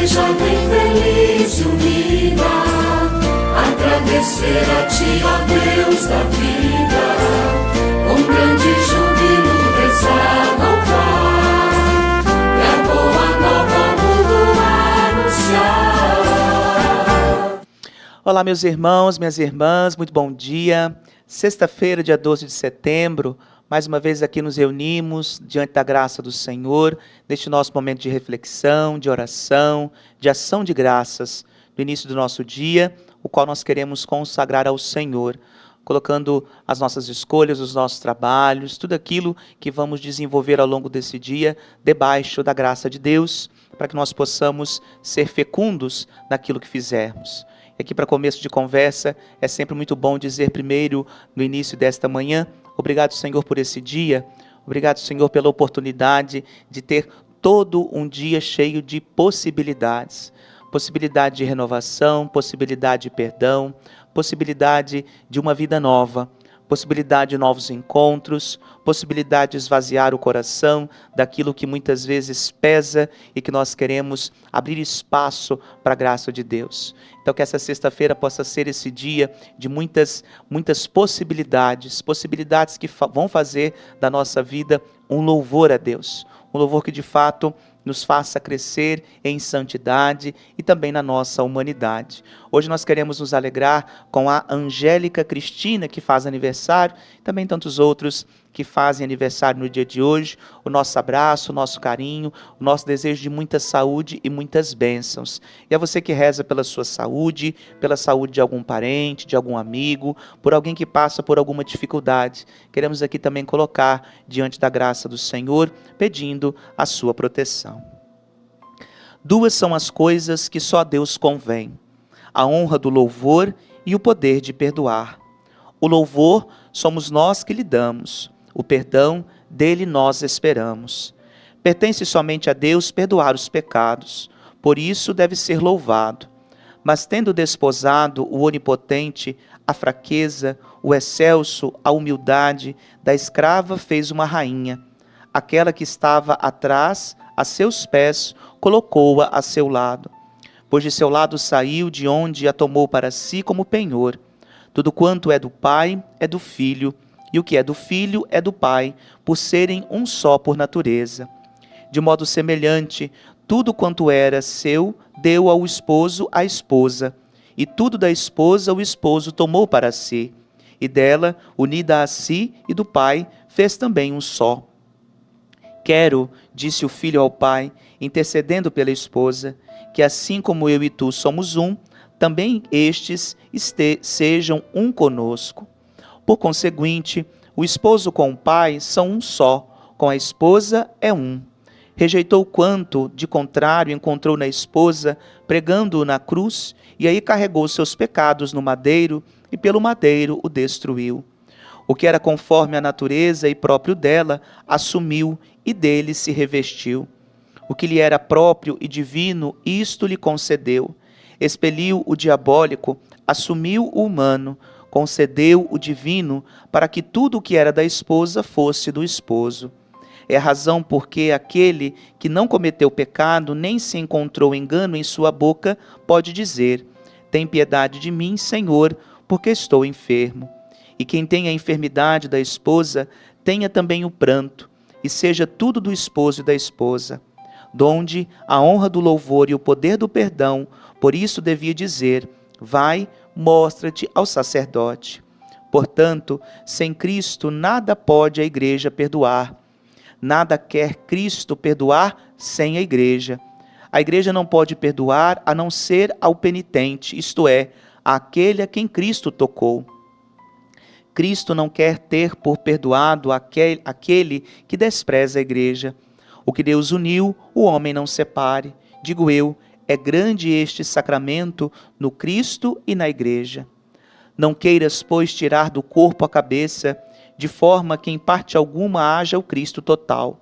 jovem feliz e unida, agradecer a Ti, ó Deus da vida, com grande júbilo rezar, louvar, e a boa nova ao mundo anunciar. Olá, meus irmãos, minhas irmãs, muito bom dia. Sexta-feira, dia 12 de setembro, mais uma vez aqui nos reunimos diante da graça do Senhor, neste nosso momento de reflexão, de oração, de ação de graças, no início do nosso dia, o qual nós queremos consagrar ao Senhor, colocando as nossas escolhas, os nossos trabalhos, tudo aquilo que vamos desenvolver ao longo desse dia, debaixo da graça de Deus, para que nós possamos ser fecundos naquilo que fizermos. E aqui para começo de conversa, é sempre muito bom dizer primeiro, no início desta manhã, obrigado, Senhor, por esse dia. Obrigado, Senhor, pela oportunidade de ter todo um dia cheio de possibilidades. Possibilidade de renovação, possibilidade de perdão, possibilidade de uma vida nova, possibilidade de novos encontros, possibilidade de esvaziar o coração daquilo que muitas vezes pesa e que nós queremos abrir espaço para a graça de Deus. Então que essa sexta-feira possa ser esse dia de muitas possibilidades que vão fazer da nossa vida um louvor a Deus, um louvor que de fato nos faça crescer em santidade e também na nossa humanidade. Hoje nós queremos nos alegrar com a Angélica Cristina, que faz aniversário, e também tantos outros que fazem aniversário no dia de hoje. O nosso abraço, o nosso carinho, o nosso desejo de muita saúde e muitas bênçãos. E a você que reza pela sua saúde, pela saúde de algum parente, de algum amigo, por alguém que passa por alguma dificuldade, queremos aqui também colocar diante da graça do Senhor, pedindo a sua proteção. Duas são as coisas que só a Deus convém: a honra do louvor e o poder de perdoar. O louvor somos nós que lhe damos, o perdão dele nós esperamos. Pertence somente a Deus perdoar os pecados, por isso deve ser louvado. Mas tendo desposado o onipotente, a fraqueza, o excelso, a humildade, da escrava fez uma rainha. Aquela que estava atrás, a seus pés, colocou-a a seu lado. Pois de seu lado saiu, de onde a tomou para si como penhor. Tudo quanto é do Pai é do Filho, e o que é do Filho é do Pai, por serem um só por natureza. De modo semelhante, tudo quanto era seu, deu ao esposo a esposa, e tudo da esposa o esposo tomou para si, e dela, unida a si e do Pai, fez também um só. Quero, disse o filho ao pai, intercedendo pela esposa, que assim como eu e tu somos um, também estes sejam um conosco. Por conseguinte, o esposo com o pai são um só, com a esposa é um. Rejeitou quanto, de contrário, encontrou na esposa, pregando-o na cruz, e aí carregou seus pecados no madeiro, e pelo madeiro o destruiu. O que era conforme a natureza e próprio dela, assumiu e dele se revestiu. O que lhe era próprio e divino, isto lhe concedeu. Expeliu o diabólico, assumiu o humano, concedeu o divino, para que tudo o que era da esposa fosse do esposo. É a razão porque aquele que não cometeu pecado, nem se encontrou engano em sua boca, pode dizer: tem piedade de mim, Senhor, porque estou enfermo. E quem tem a enfermidade da esposa, tenha também o pranto, e seja tudo do esposo e da esposa. Donde a honra do louvor e o poder do perdão, por isso devia dizer: vai, mostra-te ao sacerdote. Portanto, sem Cristo nada pode a igreja perdoar. Nada quer Cristo perdoar sem a igreja. A igreja não pode perdoar a não ser ao penitente, isto é, àquele a quem Cristo tocou. Cristo não quer ter por perdoado aquele que despreza a igreja. O que Deus uniu, o homem não separe. Digo eu, é grande este sacramento no Cristo e na igreja. Não queiras, pois, tirar do corpo a cabeça, de forma que em parte alguma haja o Cristo total.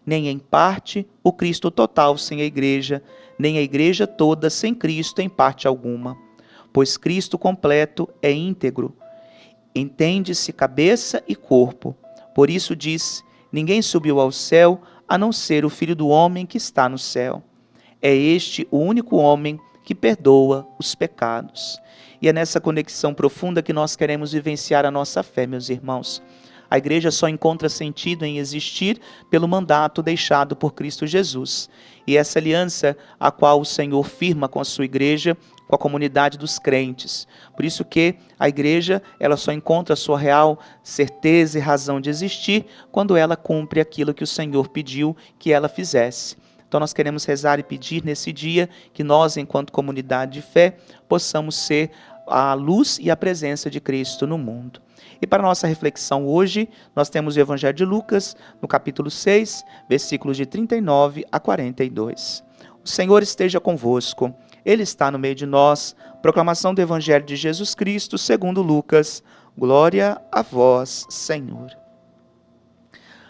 Nem em parte o Cristo total sem a igreja, nem a igreja toda sem Cristo em parte alguma. Pois Cristo completo é íntegro. Entende-se cabeça e corpo. Por isso diz: ninguém subiu ao céu, a não ser o Filho do Homem que está no céu. É este o único homem que perdoa os pecados. E é nessa conexão profunda que nós queremos vivenciar a nossa fé, meus irmãos. A igreja só encontra sentido em existir pelo mandato deixado por Cristo Jesus. E essa aliança a qual o Senhor firma com a sua igreja, com a comunidade dos crentes. Por isso que a igreja, ela só encontra a sua real certeza e razão de existir quando ela cumpre aquilo que o Senhor pediu que ela fizesse. Então nós queremos rezar e pedir nesse dia que nós, enquanto comunidade de fé, possamos ser a luz e a presença de Cristo no mundo. E para nossa reflexão hoje, nós temos o Evangelho de Lucas, no capítulo 6, versículos de 39 a 42. O Senhor esteja convosco, Ele está no meio de nós. Proclamação do Evangelho de Jesus Cristo, segundo Lucas. Glória a vós, Senhor.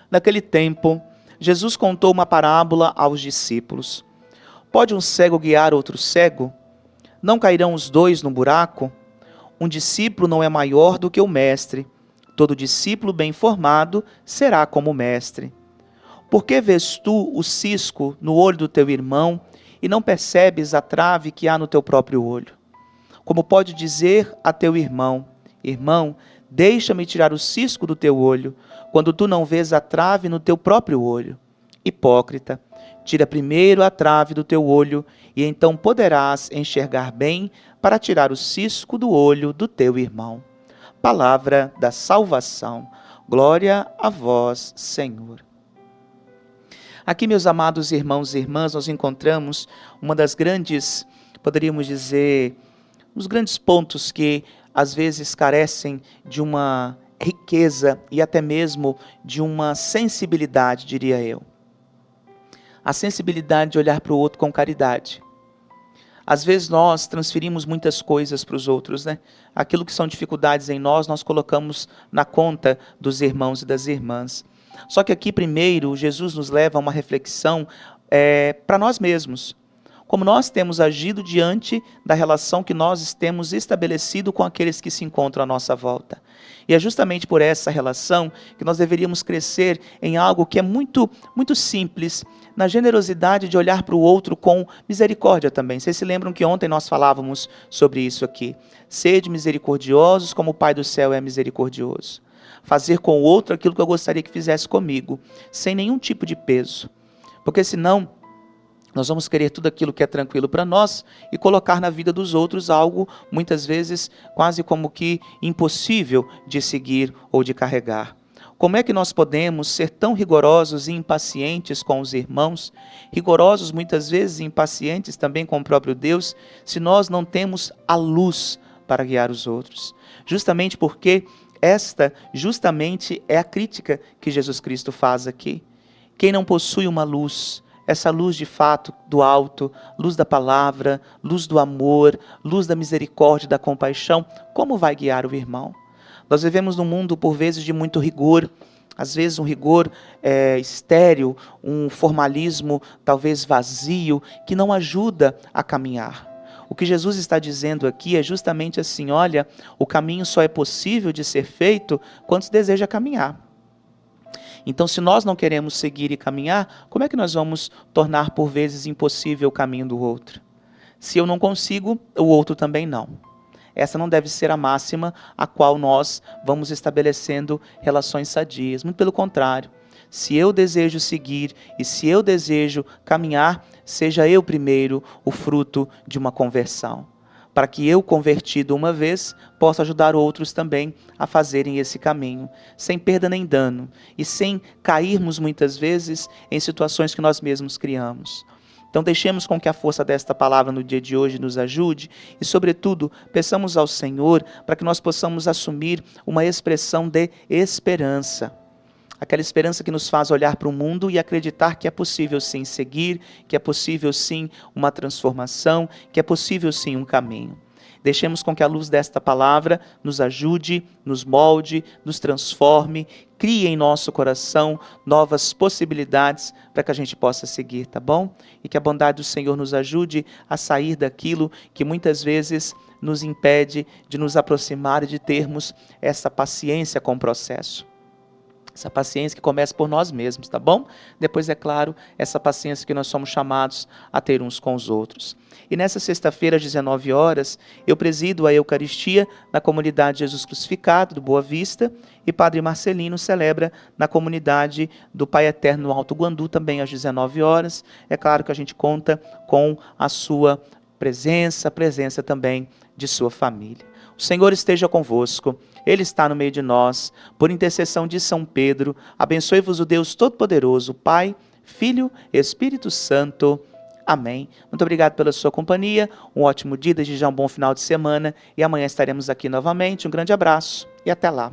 Naquele tempo, Jesus contou uma parábola aos discípulos. Pode um cego guiar outro cego? Não cairão os dois no buraco? Um discípulo não é maior do que o mestre. Todo discípulo bem formado será como o mestre. Por que vês tu o cisco no olho do teu irmão e não percebes a trave que há no teu próprio olho? Como pode dizer a teu irmão: irmão, deixa-me tirar o cisco do teu olho, quando tu não vês a trave no teu próprio olho? Hipócrita, tira primeiro a trave do teu olho, e então poderás enxergar bem para tirar o cisco do olho do teu irmão. Palavra da salvação. Glória a vós, Senhor. Aqui, meus amados irmãos e irmãs, nós encontramos uma das grandes, poderíamos dizer, os grandes pontos que às vezes carecem de uma riqueza e até mesmo de uma sensibilidade, diria eu. A sensibilidade de olhar para o outro com caridade. Às vezes nós transferimos muitas coisas para os outros, né? Aquilo que são dificuldades em nós colocamos na conta dos irmãos e das irmãs. Só que aqui primeiro Jesus nos leva a uma reflexão para nós mesmos. Como nós temos agido diante da relação que nós temos estabelecido com aqueles que se encontram à nossa volta. E é justamente por essa relação que nós deveríamos crescer em algo que é muito, muito simples, na generosidade de olhar para o outro com misericórdia também. Vocês se lembram que ontem nós falávamos sobre isso aqui. Sede misericordiosos como o Pai do céu é misericordioso. Fazer com o outro aquilo que eu gostaria que fizesse comigo, sem nenhum tipo de peso. Porque senão nós vamos querer tudo aquilo que é tranquilo para nós e colocar na vida dos outros algo, muitas vezes, quase como que impossível de seguir ou de carregar. Como é que nós podemos ser tão rigorosos e impacientes com os irmãos, rigorosos muitas vezes e impacientes também com o próprio Deus, se nós não temos a luz para guiar os outros? Justamente porque esta justamente é a crítica que Jesus Cristo faz aqui. Quem não possui uma luz, essa luz de fato do alto, luz da palavra, luz do amor, luz da misericórdia, da compaixão, como vai guiar o irmão? Nós vivemos num mundo por vezes de muito rigor, às vezes um rigor estéril, um formalismo talvez vazio, que não ajuda a caminhar. O que Jesus está dizendo aqui é justamente assim: olha, o caminho só é possível de ser feito quando se deseja caminhar. Então, se nós não queremos seguir e caminhar, como é que nós vamos tornar por vezes impossível o caminho do outro? Se eu não consigo, o outro também não. Essa não deve ser a máxima a qual nós vamos estabelecendo relações sadias. Muito pelo contrário. Se eu desejo seguir e se eu desejo caminhar, seja eu primeiro o fruto de uma conversão. Para que eu, convertido uma vez, possa ajudar outros também a fazerem esse caminho, sem perda nem dano, e sem cairmos muitas vezes em situações que nós mesmos criamos. Então deixemos com que a força desta palavra no dia de hoje nos ajude e, sobretudo, peçamos ao Senhor para que nós possamos assumir uma expressão de esperança. Aquela esperança que nos faz olhar para o mundo e acreditar que é possível sim seguir, que é possível sim uma transformação, que é possível sim um caminho. Deixemos com que a luz desta palavra nos ajude, nos molde, nos transforme, crie em nosso coração novas possibilidades para que a gente possa seguir, tá bom? E que a bondade do Senhor nos ajude a sair daquilo que muitas vezes nos impede de nos aproximar e de termos essa paciência com o processo. Essa paciência que começa por nós mesmos, tá bom? Depois, é claro, essa paciência que nós somos chamados a ter uns com os outros. E nessa sexta-feira, às 19 horas, eu presido a Eucaristia na comunidade Jesus Crucificado, do Boa Vista, e Padre Marcelino celebra na comunidade do Pai Eterno no Alto Guandu, também às 19 horas. É claro que a gente conta com a sua presença, a presença também de sua família. O Senhor esteja convosco, Ele está no meio de nós. Por intercessão de São Pedro, abençoe-vos o Deus Todo-Poderoso, Pai, Filho e Espírito Santo. Amém. Muito obrigado pela sua companhia, um ótimo dia, desejar um bom final de semana e amanhã estaremos aqui novamente. Um grande abraço e até lá.